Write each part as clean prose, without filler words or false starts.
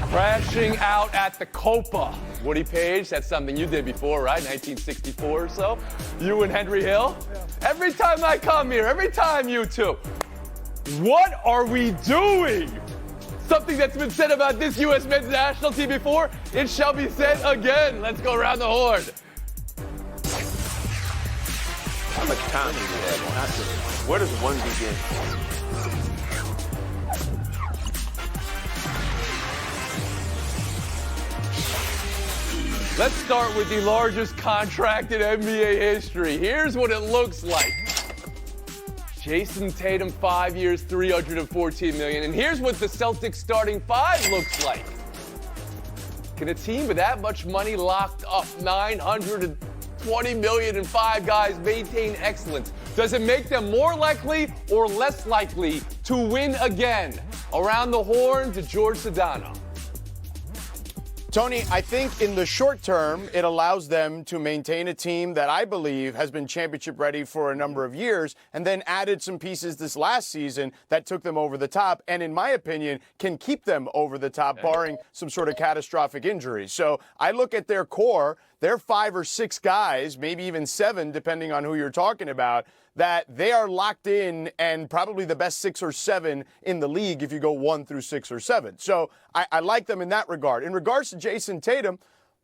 Crashing out at the Copa. Woody Page, that's something you did before, right? 1964 or so. You and Henry Hill. Every time I come here, every time you two. What are we doing? Something that's been said about this U.S. men's national team before, it shall be said again. Let's go around the horn. How much time do you have? Where does one begin? Let's start with the largest contract in NBA history. Here's what it looks like. Jason Tatum, 5 years, $314 million. And here's what the Celtics starting five looks like. Can a team with that much money locked up, $920 million and five guys, maintain excellence? Does it make them more likely or less likely to win again? Around the horn to George Sedano. Tony, I think in the short term, it allows them to maintain a team that I believe has been championship ready for a number of years and then added some pieces this last season that took them over the top and, in my opinion, can keep them over the top, barring some sort of catastrophic injury. So I look at their core, they're 5 or 6 guys, maybe even 7, depending on who you're talking about, that they are locked in and probably the best 6 or 7 in the league if you go 1 through 6 or 7. So I like them in that regard. In regards to Jason Tatum,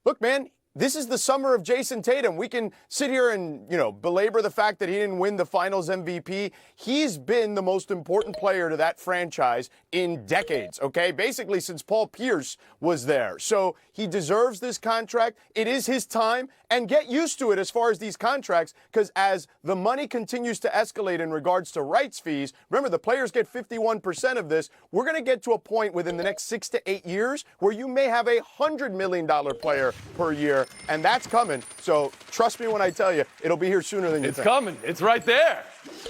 look, man, this is the summer of Jason Tatum. We can sit here and, belabor the fact that he didn't win the finals MVP. He's been the most important player to that franchise in decades, okay? Basically since Paul Pierce was there. So he deserves this contract. It is his time. And get used to it as far as these contracts, because as the money continues to escalate in regards to rights fees, remember the players get 51% of this. We're going to get to a point within the next 6 to 8 years where you may have a $100 million player per year, and that's coming. So trust me when I tell you, it'll be here sooner than you think. It's coming. It's right there.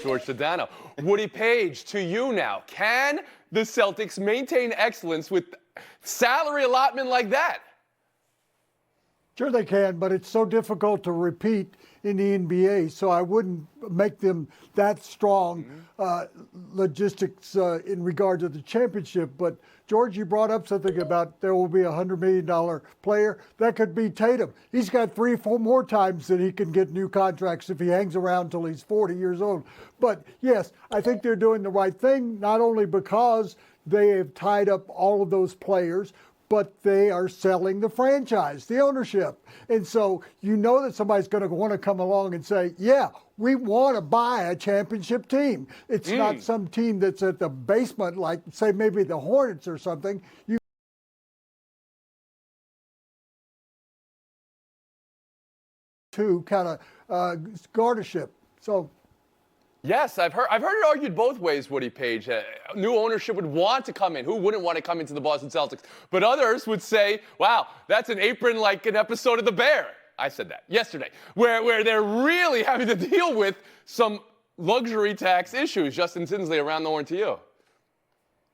George Sedano. Woody Page, to you now. Can the Celtics maintain excellence with salary allotment like that? Sure they can, but it's so difficult to repeat in the NBA, so I wouldn't make them that strong logistics in regard to the championship. But, George, you brought up something about there will be a $100 million player. That could be Tatum. He's got 3 or 4 more times that he can get new contracts if he hangs around till he's 40 years old. But, yes, I think they're doing the right thing, not only because they have tied up all of those players, but they are selling the franchise, the ownership. And so you know that somebody's going to want to come along and say, yeah, we want to buy a championship team. It's not some team that's at the basement, like, say, maybe the Hornets or something. You to kind of guardianship. So. Yes, I've heard it argued both ways, Woody Page. New ownership would want to come in. Who wouldn't want to come into the Boston Celtics? But others would say, wow, that's an apron like an episode of The Bear. I said that yesterday, where they're really having to deal with some luxury tax issues. Justin Tinsley, around the horn to you.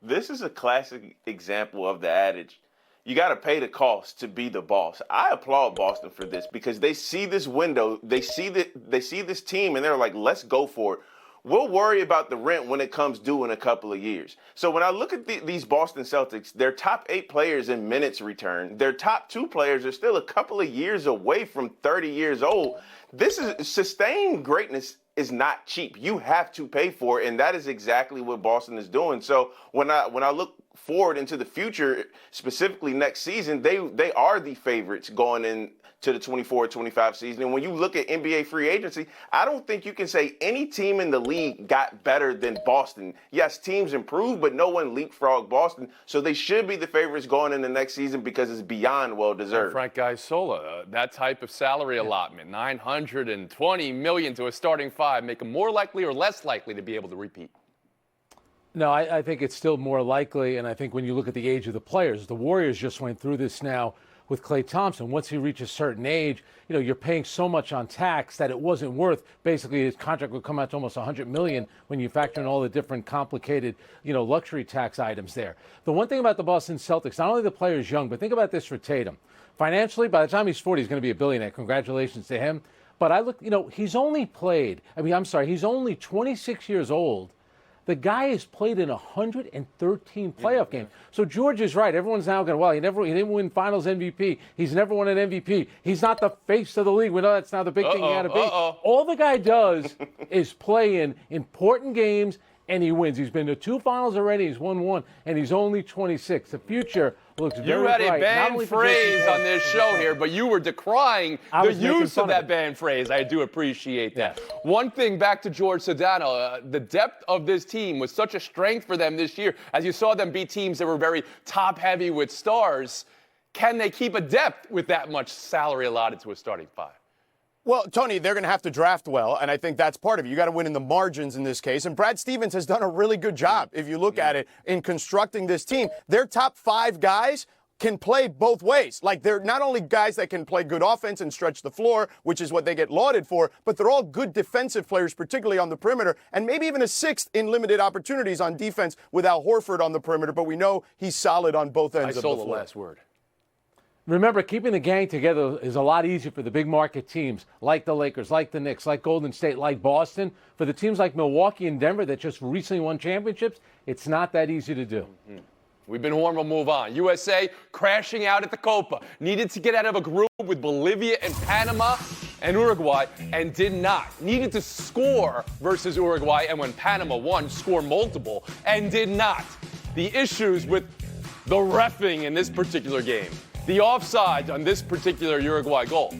This is a classic example of the adage, you got to pay the cost to be the boss. I applaud Boston for this because they see this window, they see this team, and they're like, let's go for it. We'll worry about the rent when it comes due in a couple of years. So when I look at these Boston Celtics, their top 8 players in minutes return, their top 2 players are still a couple of years away from 30 years old. This is sustained greatness is not cheap. You have to pay for it, and that is exactly what Boston is doing. So when I look forward into the future, specifically next season, they are the favorites going in to the 24-25 season. And when you look at NBA free agency, I don't think you can say any team in the league got better than Boston. Yes, teams improved, but no one leapfrogged Boston. So they should be the favorites going in the next season because it's beyond well-deserved. Frank Isola, that type of salary allotment, $920 million to a starting 5, make them more likely or less likely to be able to repeat? No, I think it's still more likely, and I think when you look at the age of the players, the Warriors just went through this now with Klay Thompson. Once he reaches a certain age, you're paying so much on tax that it wasn't worth. Basically, his contract would come out to almost $100 million when you factor in all the different complicated, luxury tax items there. The one thing about the Boston Celtics, not only the player's young, but think about this for Tatum. Financially, by the time he's 40, he's going to be a billionaire. Congratulations to him. But I look, he's only 26 years old. The guy has played in 113 playoff games. So George is right. Everyone's now going, well, he didn't win Finals MVP. He's never won an MVP. He's not the face of the league. We know that's now the big thing he got to be. All the guy does is play in important games, and he wins. He's been to 2 finals already. He's won 1, and he's only 26. The future looks very bright. You had a banned phrase on this show here, but you were decrying the use of that banned phrase. I do appreciate that. Yeah. One thing back to George Sedano, the depth of this team was such a strength for them this year. As you saw them beat teams that were very top-heavy with stars, can they keep a depth with that much salary allotted to a starting 5? Well, Tony, they're going to have to draft well, and I think that's part of it. You got to win in the margins in this case. And Brad Stevens has done a really good job, if you look at it, in constructing this team. Their top 5 guys can play both ways. Like, they're not only guys that can play good offense and stretch the floor, which is what they get lauded for, but they're all good defensive players, particularly on the perimeter, and maybe even a 6th in limited opportunities on defense with Al Horford on the perimeter. But we know he's solid on both ends of the floor. I stole the last word. Remember, keeping the gang together is a lot easier for the big market teams like the Lakers, like the Knicks, like Golden State, like Boston. For the teams like Milwaukee and Denver that just recently won championships, it's not that easy to do. We've been warned, we'll move on. USA crashing out at the Copa. Needed to get out of a group with Bolivia and Panama and Uruguay and did not. Needed to score versus Uruguay, and when Panama won, score multiple and did not. The issues with the reffing in this particular game. The offside on this particular Uruguay goal.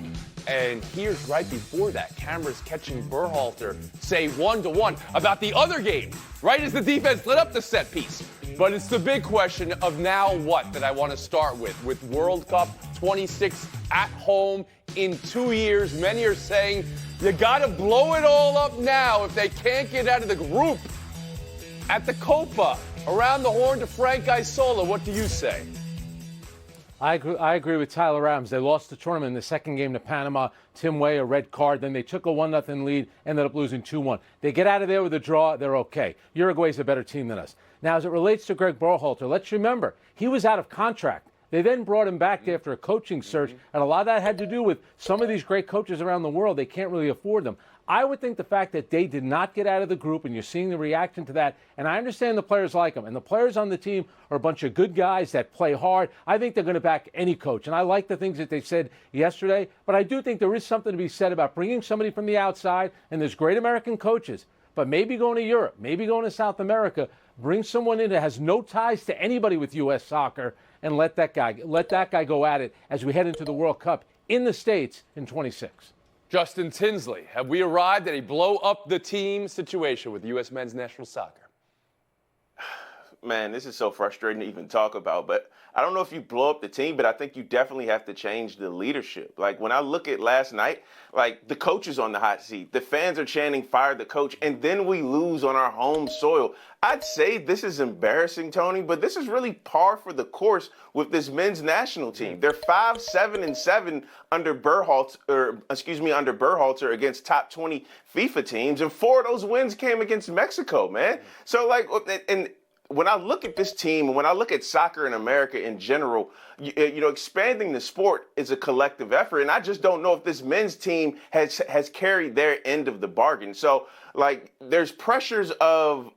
And here's right before that, cameras catching Berhalter say 1-1 about the other game, right as the defense lit up the set piece. But it's the big question of now what that I want to start with World Cup 26 at home in 2 years. Many are saying you got to blow it all up now if they can't get out of the group at the Copa. Around the horn to Frank Isola, what do you say? I agree with Tyler Adams. They lost the tournament in the second game to Panama. Tim Way, a red card. Then they took a 1-0 lead, ended up losing 2-1. They get out of there with a draw, they're okay. Uruguay's a better team than us. Now, as it relates to Greg Berhalter, let's remember, he was out of contract. They then brought him back after a coaching search, and a lot of that had to do with some of these great coaches around the world. They can't really afford them. I would think the fact that they did not get out of the group, and you're seeing the reaction to that, and I understand the players like them, and the players on the team are a bunch of good guys that play hard. I think they're going to back any coach, and I like the things that they said yesterday, but I do think there is something to be said about bringing somebody from the outside, and there's great American coaches, but maybe going to Europe, maybe going to South America, bring someone in that has no ties to anybody with U.S. soccer, and let that guy go at it as we head into the World Cup in the States in 26. Justin Tinsley, have we arrived at a blow-up-the-team situation with U.S. men's national soccer? Man, this is so frustrating to even talk about, but I don't know if you blow up the team, but I think you definitely have to change the leadership. Like, when I look at last night, like, the coach is on the hot seat. The fans are chanting, fire the coach, and then we lose on our home soil. I'd say this is embarrassing, Tony, but this is really par for the course with this men's national team. They're 5-7-7 under Berhalter against top 20 FIFA teams, and 4 of those wins came against Mexico, man. So, like, and when I look at this team and when I look at soccer in America in general, you know, expanding the sport is a collective effort. And I just don't know if this men's team has carried their end of the bargain. So, like, there's pressures of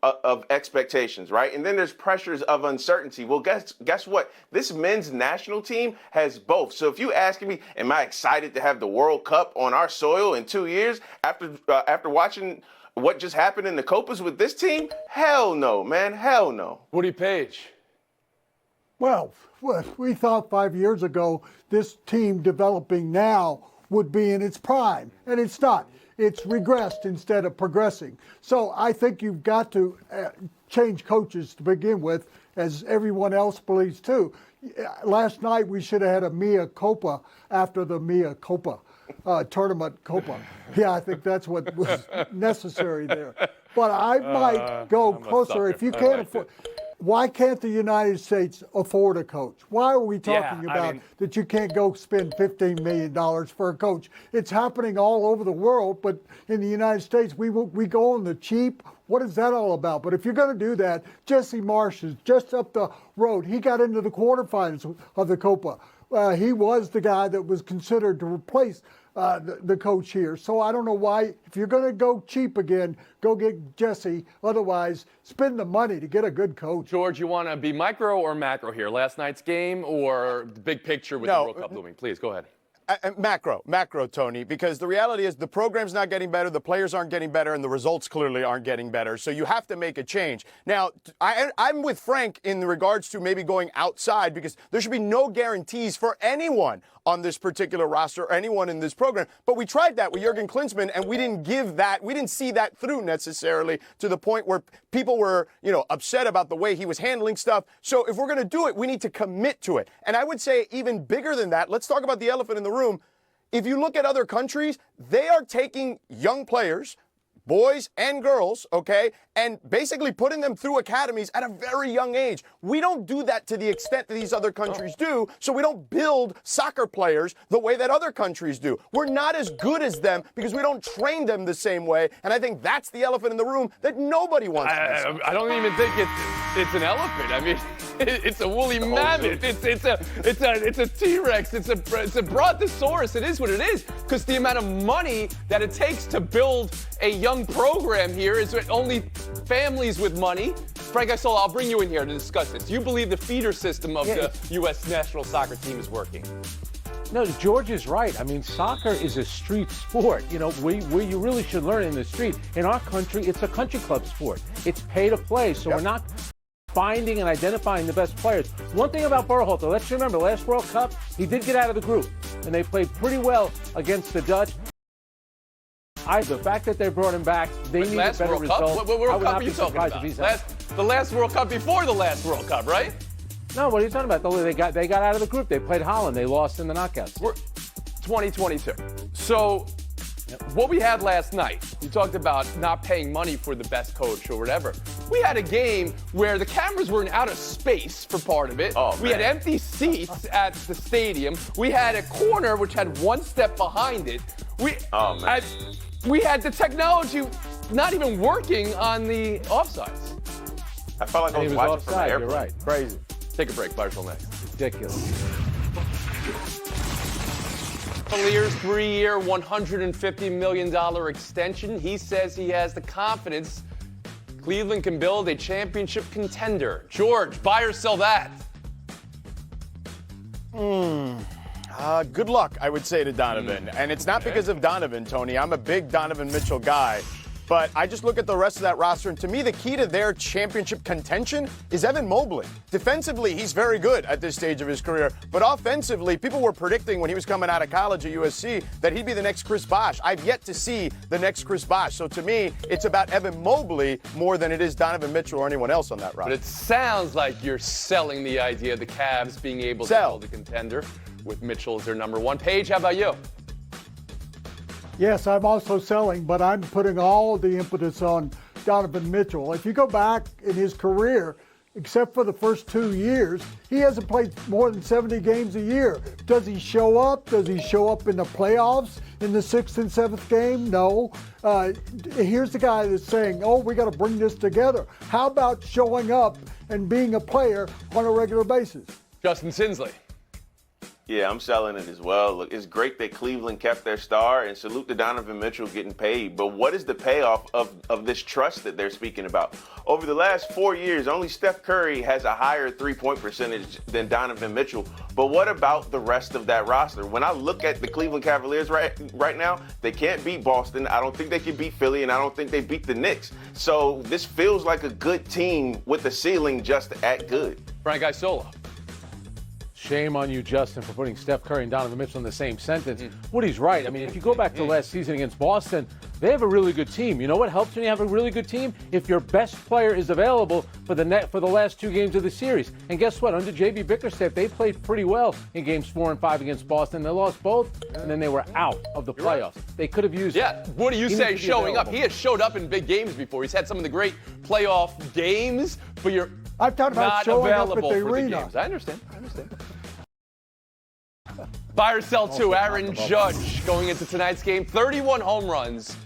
expectations, right? And then there's pressures of uncertainty. Well, guess what? This men's national team has both. So if you ask me, am I excited to have the World Cup on our soil in 2 years after watching what just happened in the Copas with this team? Hell no, man. Hell no. Woody Page. Well, we thought 5 years ago this team developing now would be in its prime, and it's not. It's regressed instead of progressing. So I think you've got to change coaches to begin with, as everyone else believes too. Last night we should have had a Mea Copa after the Mea Copa tournament Copa. Yeah, I think that's what was necessary there. But I might go closer. If you can't afford, why can't the United States afford a coach? Why are we talking about that you can't go spend $15 million for a coach? It's happening all over the world, but in the United States, we go on the cheap. What is that all about? But if you're going to do that, Jesse Marsh is just up the road. He got into the quarterfinals of the Copa. He was the guy that was considered to replace the coach here. So I don't know why, if you're going to go cheap again, go get Jesse. Otherwise, spend the money to get a good coach. George, you want to be micro or macro here? Last night's game or the big picture with the World Cup looming? Please, go ahead. Macro, Tony, because the reality is the program's not getting better, the players aren't getting better, and the results clearly aren't getting better. So you have to make a change. Now, I'm with Frank in regards to maybe going outside because there should be no guarantees for anyone on this particular roster or anyone in this program. But we tried that with Jurgen Klinsmann, and we didn't see that through necessarily to the point where people were, upset about the way he was handling stuff. So if we're going to do it, we need to commit to it. And I would say even bigger than that, let's talk about the elephant in the room. If you look at other countries, they are taking young players, boys and girls, okay, and basically putting them through academies at a very young age. We don't do that to the extent that these other countries do, so we don't build soccer players the way that other countries do. We're not as good as them because we don't train them the same way, and I think that's the elephant in the room that nobody wants to miss. I don't even think it's an elephant. I mean, it's a woolly mammoth. It's a T-Rex. It's a brontosaurus. It is what it is because the amount of money that it takes to build a young program here is only families with money. Frank Isola, I'll bring you in here to discuss this. Do you believe the feeder system of the U.S. national soccer team is working? No, George is right. I mean, soccer is a street sport. Where you really should learn in the street. In our country, it's a country club sport. It's pay to play, so we're not finding and identifying the best players. One thing about Berhalter, let's remember, last World Cup, he did get out of the group, and they played pretty well against the Dutch. The fact that they brought him back, they need a better result. What World Cup are you talking about? The last World Cup before the last World Cup, right? No, what are you talking about? They got out of the group. They played Holland. They lost in the knockouts. We're 2022. So what we had last night, you talked about not paying money for the best coach or whatever. We had a game where the cameras were in outer space for part of it. We had empty seats at the stadium. We had a corner which had one step behind it. We had the technology not even working on the offsides. I felt like I was watching from an airplane. You're right. Crazy. Take a break. Barsal next. Ridiculous. Cavaliers 3-year, $150 million extension. He says he has the confidence Cleveland can build a championship contender. George, buy or sell that? Good luck, I would say to Donovan. And it's not because of Donovan, Tony. I'm a big Donovan Mitchell guy. But I just look at the rest of that roster, and to me, the key to their championship contention is Evan Mobley. Defensively, he's very good at this stage of his career. But offensively, people were predicting when he was coming out of college at USC that he'd be the next Chris Bosh. I've yet to see the next Chris Bosh. So to me, it's about Evan Mobley more than it is Donovan Mitchell or anyone else on that roster. But it sounds like you're selling the idea of the Cavs being able to build a contender with Mitchell as their number one. Paige, how about you? Yes, I'm also selling, but I'm putting all the impetus on Donovan Mitchell. If you go back in his career, except for the first 2 years, he hasn't played more than 70 games a year. Does he show up? Does he show up in the playoffs in the 6th and 7th game? No. Here's the guy that's saying, we got to bring this together. How about showing up and being a player on a regular basis? Justin Sinsley. Yeah, I'm selling it as well. Look, it's great that Cleveland kept their star, and salute to Donovan Mitchell getting paid. But what is the payoff of this trust that they're speaking about? Over the last 4 years, only Steph Curry has a higher three-point percentage than Donovan Mitchell. But what about the rest of that roster? When I look at the Cleveland Cavaliers right now, they can't beat Boston. I don't think they can beat Philly, and I don't think they beat the Knicks. So this feels like a good team with a ceiling just at good. Frank Isola. Shame on you, Justin, for putting Steph Curry and Donovan Mitchell in the same sentence. Woody's right. I mean, if you go back to last season against Boston, they have a really good team. You know what helps when you have a really good team? If your best player is available for the last 2 games of the series. And guess what? Under J.B. Bickerstaff, they played pretty well in games 4 and 5 against Boston. They lost both, and then they were out of the playoffs. They could have used. Yeah, what do you say showing up? He has showed up in big games before. He's had some of the great playoff games, but you're I've talked about not showing up available at the for arena. the games. I understand. Buy or sell to Aaron Judge going into tonight's game. 31 home runs,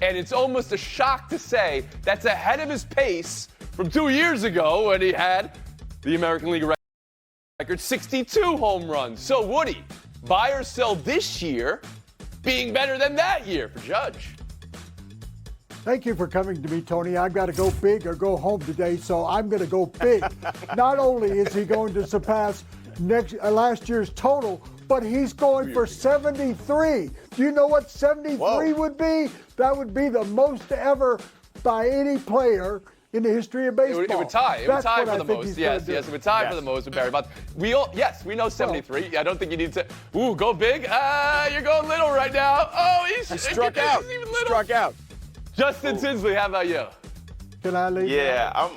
and it's almost a shock to say that's ahead of his pace from 2 years ago when he had the American League record 62 home runs. So Woody, buy or sell this year being better than that year for Judge. Thank you for coming to me, Tony. I've got to go big or go home today, so I'm going to go big. Not only is he going to surpass last year's total, but he's going for 73. Do you know what 73 would be? That would be the most ever by any player in the history of baseball. It would tie. It would tie for the most. Yes, it would tie for the most with Barry Bonds. We know 73. I don't think you need to. Ooh, go big. You're going little right now. Oh, he struck out. He's even little. Struck out. Justin Tinsley, how about you? Can I leave? Yeah,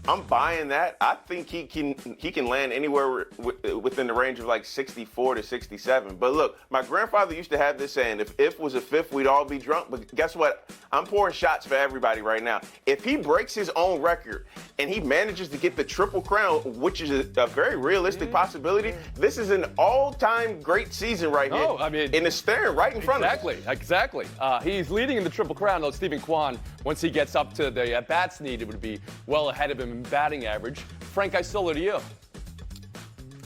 I'm buying that. I think he can land anywhere within the range of like 64 to 67. But look, my grandfather used to have this saying, if was a fifth, we'd all be drunk. But guess what? I'm pouring shots for everybody right now. If he breaks his own record and he manages to get the Triple Crown, which is a very realistic possibility, this is an all-time great season right here. I mean, and it's staring right in front of us. Exactly. He's leading in the Triple Crown, though. Stephen Kwan, once he gets up to the bats needed, would be well ahead of him in batting average. Frank Isola, to you.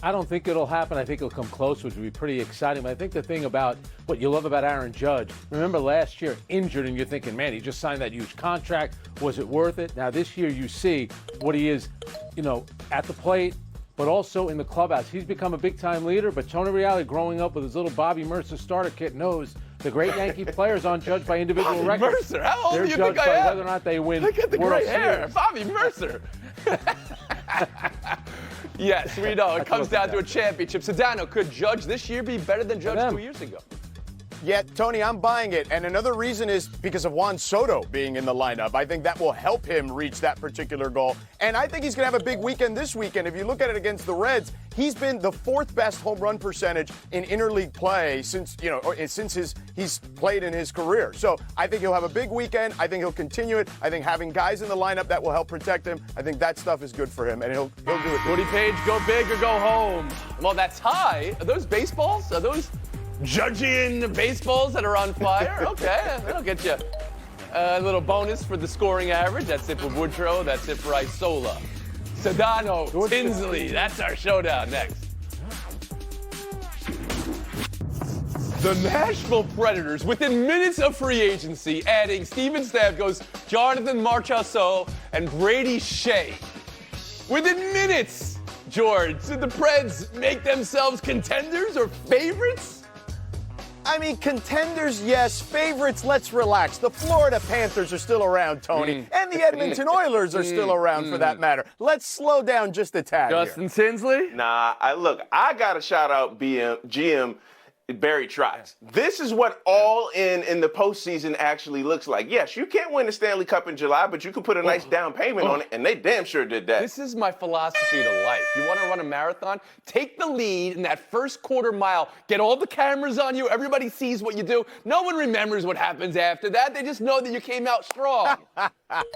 I don't think it'll happen. I think it'll come close, which would be pretty exciting. But I think the thing about what you love about Aaron Judge, remember last year, injured, and you're thinking, man, he just signed that huge contract. Was it worth it? Now this year you see what he is, at the plate, but also in the clubhouse. He's become a big-time leader, but Tony Reale, growing up with his little Bobby Mercer starter kit, knows the great Yankee players aren't judged by individual Bobby records. Mercer, how old They're do you judged think I by am? whether or not they win Look at the World gray hair. Series. Bobby Mercer. Yes, we know. It comes down to a championship. Sedano, could Judge this year be better than Judge 2 years ago? Yeah, Tony, I'm buying it. And another reason is because of Juan Soto being in the lineup. I think that will help him reach that particular goal. And I think he's going to have a big weekend this weekend. If you look at it against the Reds, he's been the fourth best home run percentage in interleague play since he's played in his career. So I think he'll have a big weekend. I think he'll continue it. I think having guys in the lineup that will help protect him, I think that stuff is good for him, and he'll do it. Woody Page, go big or go home? Well, that's high. Are those baseballs? Are those Judgian baseballs that are on fire? Okay, that'll get you a little bonus for the scoring average. That's it for Woodrow. That's it for Isola. Sedano, Tinsley. That's our showdown next. The Nashville Predators, within minutes of free agency, adding Steven Stamkos, Jonathan Marchessault, and Brady Shea. Within minutes, George, did the Preds make themselves contenders or favorites? I mean, contenders, yes. Favorites, let's relax. The Florida Panthers are still around, Tony. And the Edmonton Oilers are still around, for that matter. Let's slow down just a tad Justin Tinsley? Nah, I got to shout out GM Barry Trotz. This is what all in the postseason actually looks like. Yes, you can't win the Stanley Cup in July, but you can put a nice down payment on it, and they damn sure did that. This is my philosophy to life. You want to run a marathon? Take the lead in that first quarter mile. Get all the cameras on you. Everybody sees what you do. No one remembers what happens after that. They just know that you came out strong.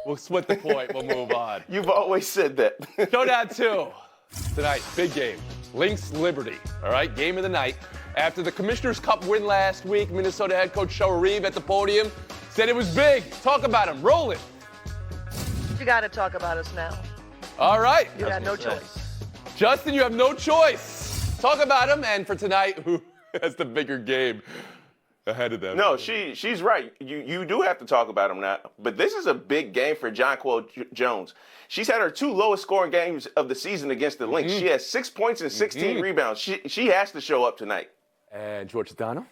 We'll split the point. We'll move on. You've always said that. Showdown 2. Tonight, big game. Lynx Liberty. All right, game of the night. After the Commissioner's Cup win last week, Minnesota head coach Cheryl Reeve at the podium said it was big. Talk about him. Roll it. You got to talk about us now. All right. You got no choice. Justin, you have no choice. Talk about him. And for tonight, who has the bigger game ahead of them? No, she's right. You do have to talk about him now. But this is a big game for Jonquel Jones. She's had her 2 lowest scoring games of the season against the Lynx. She has 6 points and 16 rebounds. She has to show up tonight. And George Sedano?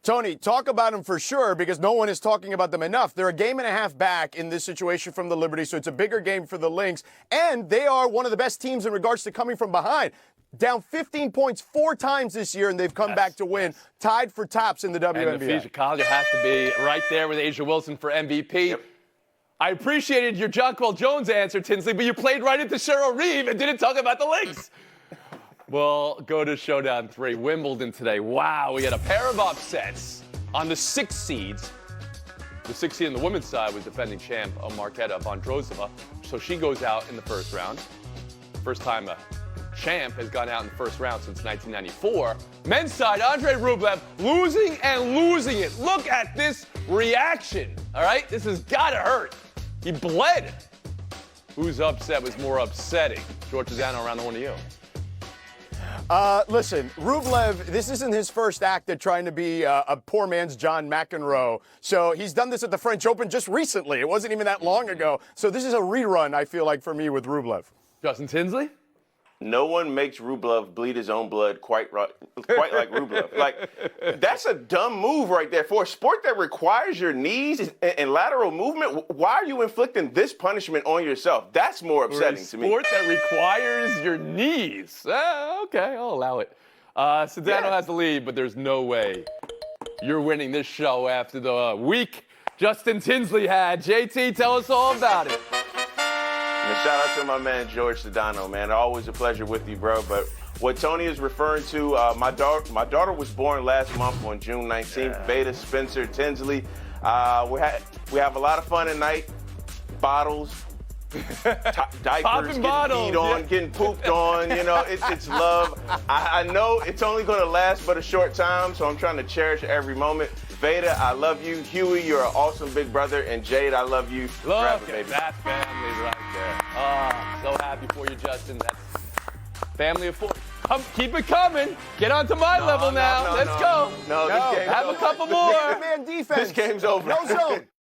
Tony, talk about them for sure because no one is talking about them enough. They're a game and a half back in this situation from the Liberty, so it's a bigger game for the Lynx. And they are one of the best teams in regards to coming from behind. Down 15 points 4 times this year, and they've come back to win. Tied for tops in the WNBA. And the Chicago has to be right there with Asia Wilson for MVP. Yep. I appreciated your Jonquel Jones answer, Tinsley, but you played right into Cheryl Reeve and didn't talk about the Lynx. We'll go to Showdown 3. Wimbledon today. Wow, we had a pair of upsets on the 6 seeds. The 6 seed on the women's side was defending champ Marketa Vondrousova, so she goes out in the first round. First time a champ has gone out in the first round since 1994. Men's side, Andrei Rublev losing and losing it. Look at this reaction, all right? This has got to hurt. He bled. Whose upset was more upsetting? George Sedano, around the horn to you. Listen, Rublev, this isn't his first act at trying to be a poor man's John McEnroe. So he's done this at the French Open just recently. It wasn't even that long ago. So this is a rerun, I feel like, for me with Rublev. Justin Tinsley? No one makes Rublev bleed his own blood quite like Rublev. Like, that's a dumb move right there. For a sport that requires your knees and lateral movement, why are you inflicting this punishment on yourself? That's more upsetting to me. Sport that requires your knees. Okay, I'll allow it. Sedano has the lead, but there's no way you're winning this show after the week Justin Tinsley had. JT, tell us all about it. And shout out to my man George Sedano, man. Always a pleasure with you, bro. But what Tony is referring to, my daughter was born last month on June 19th. Veda Spencer Tinsley. We have a lot of fun at night. Bottles, diapers, getting peed on, getting pooped on. You know, it's love. I know it's only going to last but a short time, so I'm trying to cherish every moment. Veda, I love you. Huey, you're an awesome big brother. And Jade, I love you. Look at that family right there. So happy for you, Justin. That's family of four. Keep it coming. Get onto my level now. Let's go. No, this game's have over. a couple more. Man defense. This game's over. No zone.